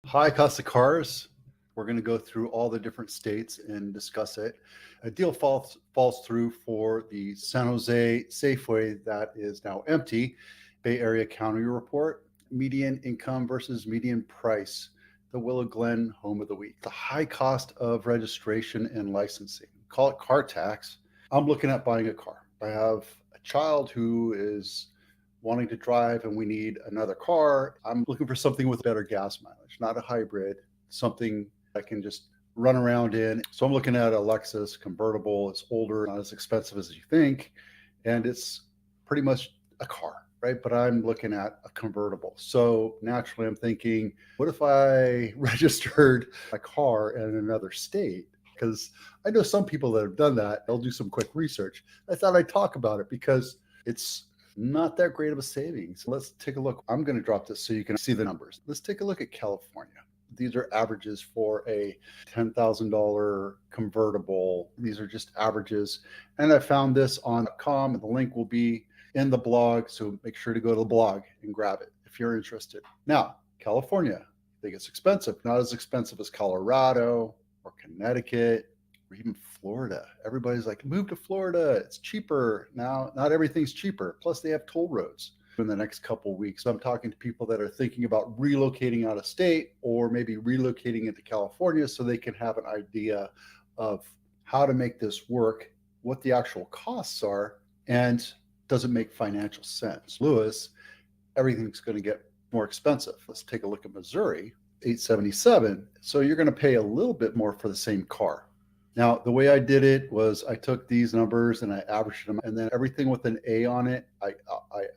High cost of cars. We're going to go through all the different states and discuss it. A deal falls through for the San Jose Safeway that is now empty. Bay Area County report, median income versus median price. The Willow Glen home of the week. The high cost of registration and licensing. Call it car tax. I'm looking at buying a car. I have a child who is wanting to drive and we need another car. I'm looking for something with better gas mileage, not a hybrid, something I can just run around in. So I'm looking at a Lexus convertible. It's older, not as expensive as you think, and it's pretty much a car, right? But I'm looking at a convertible. So naturally I'm thinking, what if I registered a car in another state? Because I know some people that have done that. They'll do some quick research. I thought I'd talk about it because it's not that great of a savings. Let's take a look. I'm going to drop this so you can see the numbers. Let's take a look at California. These are averages for a $10,000 convertible. These are just averages. And I found this on .com, and the link will be in the blog. So make sure to go to the blog and grab it if you're interested. Now, California, I think it's expensive, not as expensive as Colorado or Connecticut or even Florida. Everybody's like, move to Florida. It's cheaper. Now, not everything's cheaper. Plus, they have toll roads in the next couple of weeks. I'm talking to people that are thinking about relocating out of state or maybe relocating into California so they can have an idea of how to make this work, what the actual costs are, and does it make financial sense. Lewis, everything's going to get more expensive. Let's take a look at Missouri, $877. So you're going to pay a little bit more for the same car. Now, the way I did it was I took these numbers and I averaged them, and then everything with an A on it, I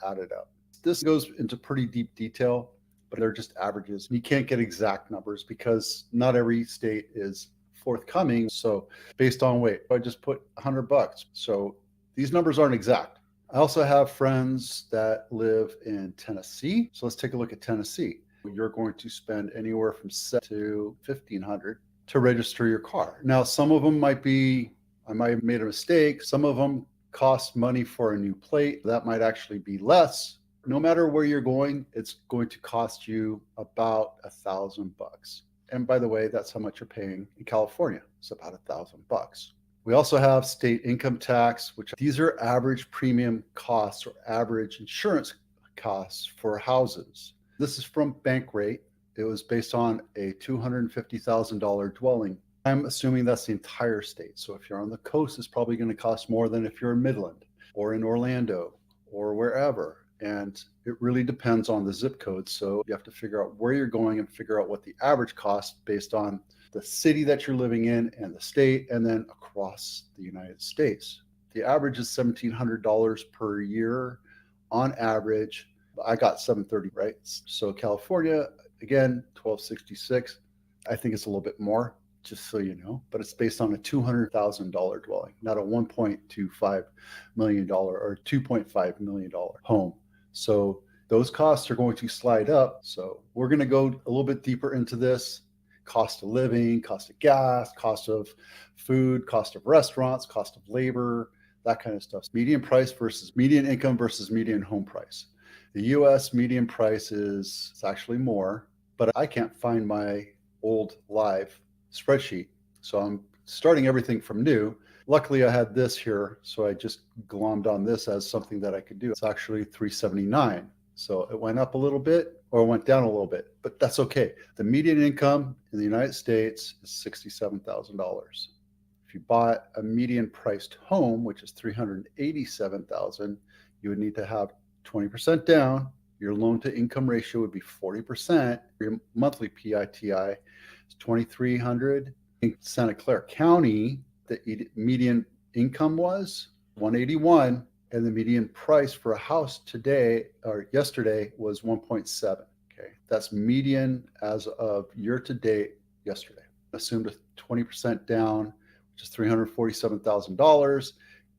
added up. This goes into pretty deep detail, but they're just averages. You can't get exact numbers because not every state is forthcoming. So based on weight, I just put $100. So these numbers aren't exact. I also have friends that live in Tennessee. So let's take a look at Tennessee. You're going to spend anywhere from $700 to $1,500 to register your car. Now, some of them might be, I might have made a mistake. Some of them cost money for a new plate. That might actually be less. No matter where you're going, it's going to cost you about $1,000. And by the way, that's how much you're paying in California. It's about $1,000. We also have state income tax, which these are average premium costs or average insurance costs for houses. This is from Bankrate. It was based on a $250,000 dwelling. I'm assuming that's the entire state. So if you're on the coast, it's probably going to cost more than if you're in Midland or in Orlando or wherever. And it really depends on the zip code. So you have to figure out where you're going and figure out what the average cost based on the city that you're living in and the state, and then across the United States. The average is $1,700 per year on average. I got $730, right? So California, again, $1,266. I think it's a little bit more, just so you know, but it's based on a $200,000 dwelling, not a $1.25 million or $2.5 million home. So those costs are going to slide up. So we're going to go a little bit deeper into this. Cost of living, cost of gas, cost of food, cost of restaurants, cost of labor, that kind of stuff. Median price versus median income versus median home price. The US median price is actually more, but I can't find my old live spreadsheet. So I'm starting everything from new. Luckily, I had this here, so I just glommed on this as something that I could do. It's actually $379. So it went up a little bit or it went down a little bit, but that's okay. The median income in the United States is $67,000. If you bought a median priced home, which is $387,000, you would need to have 20% down. Your loan to income ratio would be 40%. Your monthly PITI is $2,300. In Santa Clara County, the median income was $181, and the median price for a house today or yesterday was $1.7. Okay, that's median as of year to date yesterday. Assumed a 20% down, which is $347,000.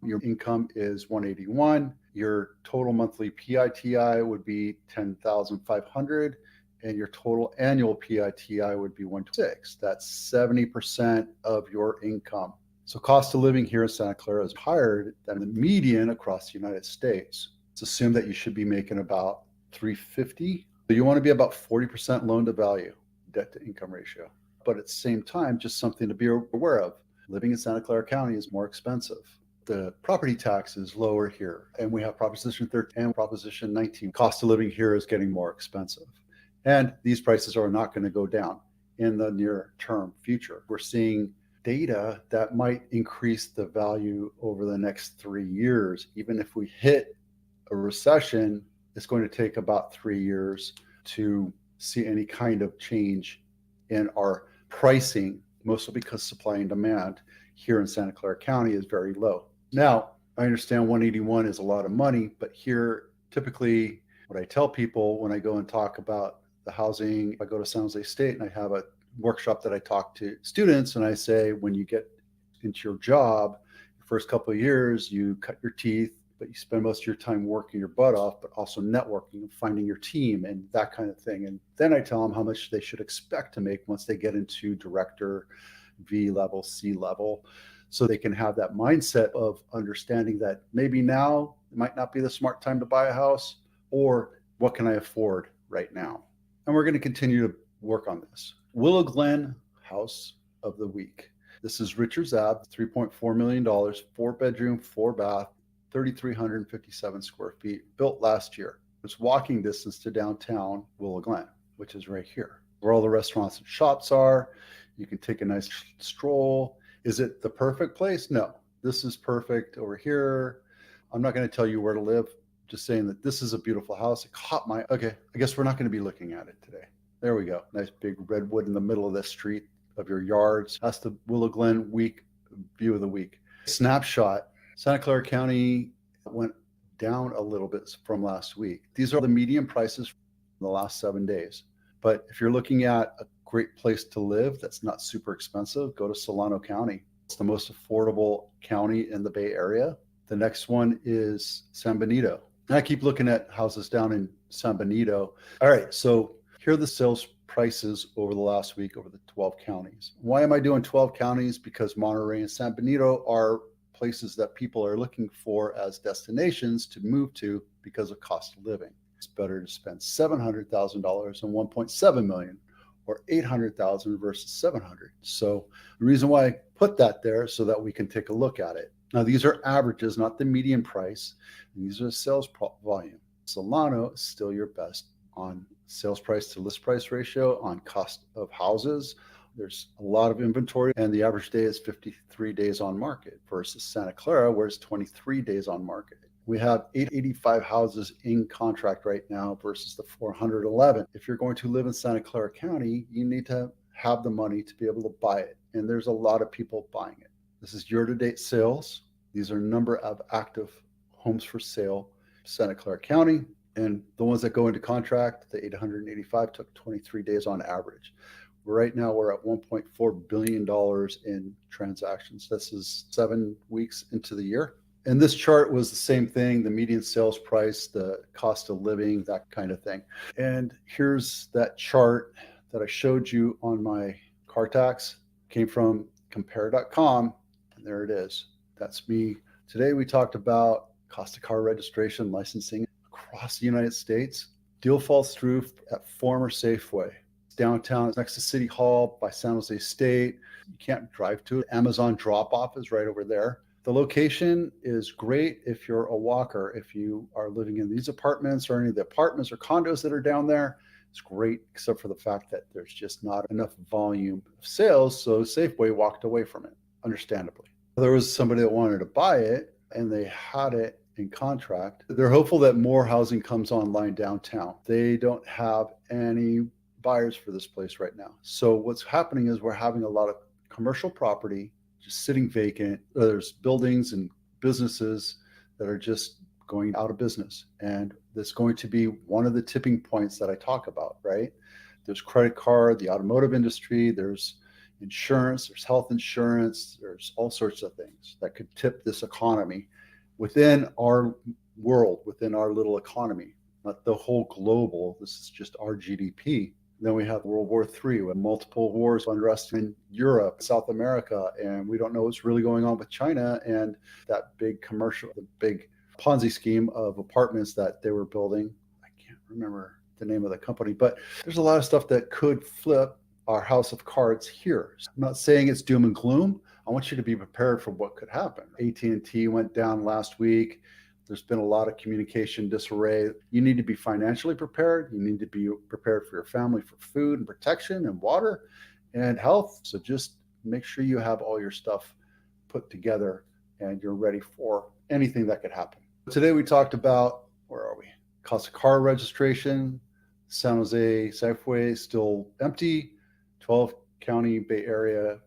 Your income is $181. Your total monthly PITI would be $10,500, and your total annual PITI would be $126. That's 70% of your income. So cost of living here in Santa Clara is higher than the median across the United States. Let's assume that you should be making about $350. So you want to be about 40% loan to value. debt to income ratio. But at the same time, just something to be aware of. Living in Santa Clara County is more expensive. The property tax is lower here, and we have Proposition 13 and Proposition 19. Cost of living here is getting more expensive. And these prices are not going to go down in the near term future. We're seeing data that might increase the value over the next 3 years. Even if we hit a recession, it's going to take about 3 years to see any kind of change in our pricing, mostly because supply and demand here in Santa Clara County is very low. Now, I understand 181 is a lot of money, but here, typically, what I tell people when I go and talk about the housing, I go to San Jose State and I have a workshop that I talk to students, and I say, when you get into your job, the first couple of years, you cut your teeth, but you spend most of your time working your butt off, but also networking and finding your team and that kind of thing. And then I tell them how much they should expect to make once they get into director, V level, C level, so they can have that mindset of understanding that maybe now it might not be the smart time to buy a house, or what can I afford right now? And we're going to continue to work on this. Willow Glen House of the Week. This is Richards Ave, $3.4 million, 4-bedroom, 4-bath, 3,357 square feet, built last year. It's walking distance to downtown Willow Glen, which is right here, where all the restaurants and shops are. You can take a nice stroll. Is it the perfect place? No. This is perfect over here. I'm not going to tell you where to live. Just saying that this is a beautiful house. It caught my, okay, I guess we're not going to be looking at it today. There we go. Nice big redwood in the middle of the street of your yards. That's the Willow Glen week view of the week. Snapshot. Santa Clara County went down a little bit from last week. These are the median prices from the last 7 days. But if you're looking at a great place to live that's not super expensive, go to Solano County. It's the most affordable county in the Bay Area. The next one is San Benito. And I keep looking at houses down in San Benito. All right, so here are the sales prices over the last week over the 12 counties. Why am I doing 12 counties? Because Monterey and San Benito are places that people are looking for as destinations to move to because of cost of living. It's better to spend $700,000 and 1.7 million, or 800,000 versus 700. So the reason why I put that there is so that we can take a look at it. Now, these are averages, not the median price. These are sales volume. Solano is still your best on sales price to list price ratio, on cost of houses. There's a lot of inventory, and the average day is 53 days on market versus Santa Clara, where it's 23 days on market. We have 885 houses in contract right now versus the 411. If you're going to live in Santa Clara County, you need to have the money to be able to buy it. And there's a lot of people buying it. This is year-to-date sales. These are number of active homes for sale, Santa Clara County. And the ones that go into contract, the 885 took 23 days on average. Right now, we're at $1.4 billion in transactions. This is 7 weeks into the year. And this chart was the same thing, the median sales price, the cost of living, that kind of thing. And here's that chart that I showed you on my car tax. Came from compare.com, and there it is. That's me. Today we talked about cost of car registration, licensing across the United States. Deal falls through at former Safeway. Downtown, next to City Hall by San Jose State. You can't drive to it. Amazon drop-off is right over there. The location is great if you're a walker. If you are living in these apartments or any of the apartments or condos that are down there, it's great, except for the fact that there's just not enough volume of sales. So Safeway walked away from it, understandably. There was somebody that wanted to buy it, and they had it in contract. They're hopeful that more housing comes online downtown. They don't have any buyers for this place right now. So what's happening is we're having a lot of commercial property just sitting vacant. There's buildings and businesses that are just going out of business. And that's going to be one of the tipping points that I talk about, right? There's credit card, the automotive industry, there's insurance, there's health insurance, there's all sorts of things that could tip this economy within our world, within our little economy, not the whole global. This is just our GDP. Then we have World War III with multiple wars, unrest in Europe, South America, and we don't know what's really going on with China and that big commercial, the big Ponzi scheme of apartments that they were building. I can't remember the name of the company, but there's a lot of stuff that could flip our house of cards here. I'm not saying it's doom and gloom. I want you to be prepared for what could happen. AT&T went down last week. There's been a lot of communication disarray. You need to be financially prepared. You need to be prepared for your family for food and protection and water and health. So just make sure you have all your stuff put together and you're ready for anything that could happen. Today we talked about, where are we? Cost of car registration, San Jose Safeway still empty, 12 county Bay Area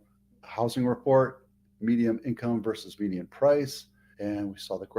housing report, median income versus median price, and we saw the graph.